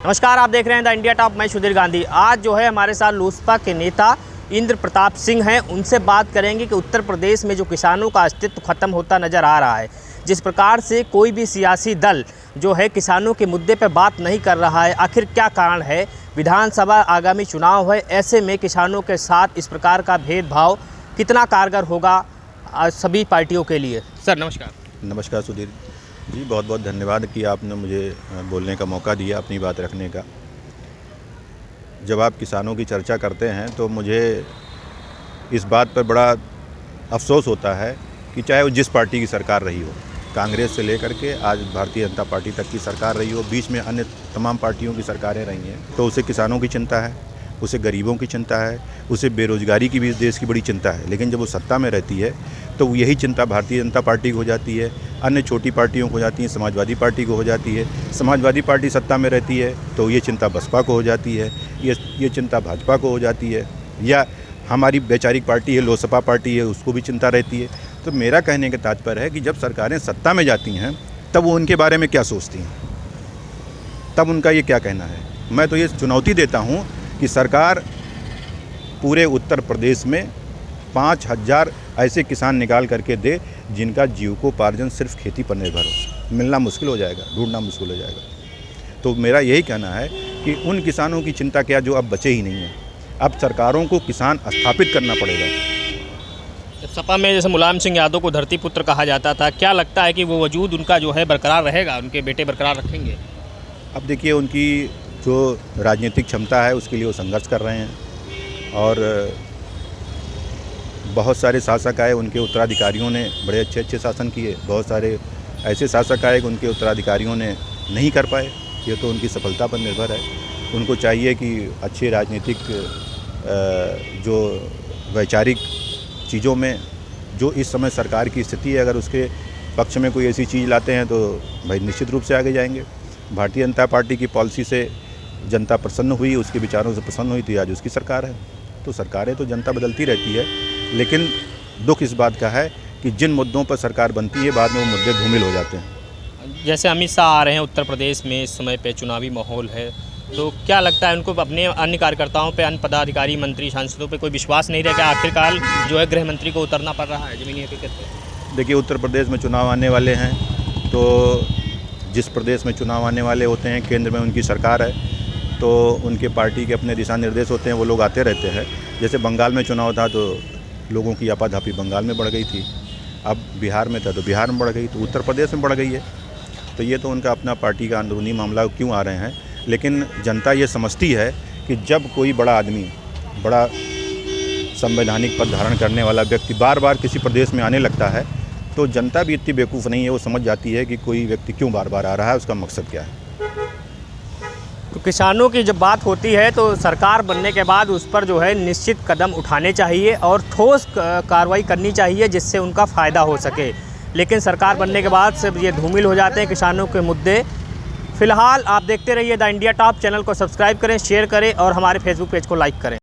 नमस्कार, आप देख रहे हैं द इंडिया टॉप। मैं सुधीर गांधी। आज जो है हमारे साथ लोजपा के नेता इंद्र प्रताप सिंह हैं। उनसे बात करेंगे कि उत्तर प्रदेश में जो किसानों का अस्तित्व खत्म होता नज़र आ रहा है, जिस प्रकार से कोई भी सियासी दल जो है किसानों के मुद्दे पर बात नहीं कर रहा है, आखिर क्या कारण है। विधानसभा आगामी चुनाव है, ऐसे में किसानों के साथ इस प्रकार का भेदभाव कितना कारगर होगा सभी पार्टियों के लिए। सर नमस्कार। नमस्कार सुधीर जी, बहुत बहुत धन्यवाद कि आपने मुझे बोलने का मौका दिया, अपनी बात रखने का। जब आप किसानों की चर्चा करते हैं तो मुझे इस बात पर बड़ा अफसोस होता है कि चाहे वो जिस पार्टी की सरकार रही हो, कांग्रेस से लेकर के आज भारतीय जनता पार्टी तक की सरकार रही हो, बीच में अन्य तमाम पार्टियों की सरकारें रही हैं, तो उसे किसानों की चिंता है, उसे गरीबों की चिंता है, उसे बेरोज़गारी की भी देश की बड़ी चिंता है। लेकिन जब वो सत्ता में रहती है तो यही चिंता भारतीय जनता पार्टी को हो जाती है, अन्य छोटी पार्टियों को हो जाती है, समाजवादी पार्टी को हो जाती है। समाजवादी पार्टी सत्ता में रहती है तो ये चिंता बसपा को हो जाती है, ये चिंता भाजपा को हो जाती है, या हमारी वैचारिक पार्टी है लोजपा पार्टी है, उसको भी चिंता रहती है। तो मेरा कहने का तात्पर्य है कि जब सरकारें सत्ता में जाती हैं तब वो उनके बारे में क्या सोचती हैं, तब उनका ये क्या कहना है। मैं तो ये चुनौती देता हूँ कि सरकार पूरे उत्तर प्रदेश में 5000 ऐसे किसान निकाल करके दे जिनका जीविकोपार्जन सिर्फ खेती पर निर्भर हो। मिलना मुश्किल हो जाएगा, ढूंढना मुश्किल हो जाएगा। तो मेरा यही कहना है कि उन किसानों की चिंता क्या जो अब बचे ही नहीं हैं। अब सरकारों को किसान स्थापित करना पड़ेगा। सपा में जैसे मुलायम सिंह यादव को धरती पुत्र कहा जाता था, क्या लगता है कि वो वजूद उनका जो है बरकरार रहेगा, उनके बेटे बरकरार रखेंगे? अब देखिए, उनकी जो राजनीतिक क्षमता है उसके लिए वो संघर्ष कर रहे हैं, और बहुत सारे शासक आए, उनके उत्तराधिकारियों ने बड़े अच्छे शासन किए। बहुत सारे ऐसे शासक आए कि उनके उत्तराधिकारियों ने नहीं कर पाए। ये तो उनकी सफलता पर निर्भर है। उनको चाहिए कि अच्छे राजनीतिक जो वैचारिक चीज़ों में जो इस समय सरकार की स्थिति है, अगर उसके पक्ष में कोई ऐसी चीज़ लाते हैं तो भाई निश्चित रूप से आगे जाएंगे। भारतीय जनता पार्टी की पॉलिसी से जनता प्रसन्न हुई, उसके विचारों से प्रसन्न हुई, तो आज उसकी सरकार है। तो सरकारें तो जनता बदलती रहती है, लेकिन दुख इस बात का है कि जिन मुद्दों पर सरकार बनती है बाद में वो मुद्दे धूमिल हो जाते हैं। जैसे अमित शाह आ रहे हैं उत्तर प्रदेश में, इस समय पे चुनावी माहौल है, तो क्या लगता है उनको अपने अन्य कार्यकर्ताओं पे, अन्य पदाधिकारी, मंत्री, सांसदों पे कोई विश्वास नहीं रह गया? आखिरकार जो है गृह मंत्री को उतरना पड़ रहा है जमीनी हकीकत पे। देखिए, उत्तर प्रदेश में चुनाव आने वाले हैं, तो जिस प्रदेश में चुनाव आने वाले होते हैं, केंद्र में उनकी सरकार है, तो उनके पार्टी के अपने दिशा निर्देश होते हैं, वो लोग आते रहते हैं। जैसे बंगाल में चुनाव था तो लोगों की आपाधापी बंगाल में बढ़ गई थी, अब बिहार में था तो बिहार में बढ़ गई, तो उत्तर प्रदेश में बढ़ गई है। तो ये तो उनका अपना पार्टी का अंदरूनी मामला, क्यों आ रहे हैं। लेकिन जनता ये समझती है कि जब कोई बड़ा आदमी, बड़ा संवैधानिक पद धारण करने वाला व्यक्ति बार बार किसी प्रदेश में आने लगता है, तो जनता भी इतनी बेवकूफ़ नहीं है, वो समझ जाती है कि कोई व्यक्ति क्यों बार बार आ रहा है, उसका मकसद क्या है। तो किसानों की जब बात होती है तो सरकार बनने के बाद उस पर जो है निश्चित कदम उठाने चाहिए और ठोस कार्रवाई करनी चाहिए जिससे उनका फ़ायदा हो सके। लेकिन सरकार बनने के बाद सिर्फ ये धूमिल हो जाते हैं किसानों के मुद्दे। फिलहाल आप देखते रहिए द इंडिया टॉप। चैनल को सब्सक्राइब करें, शेयर करें और हमारे फेसबुक पेज को लाइक करें।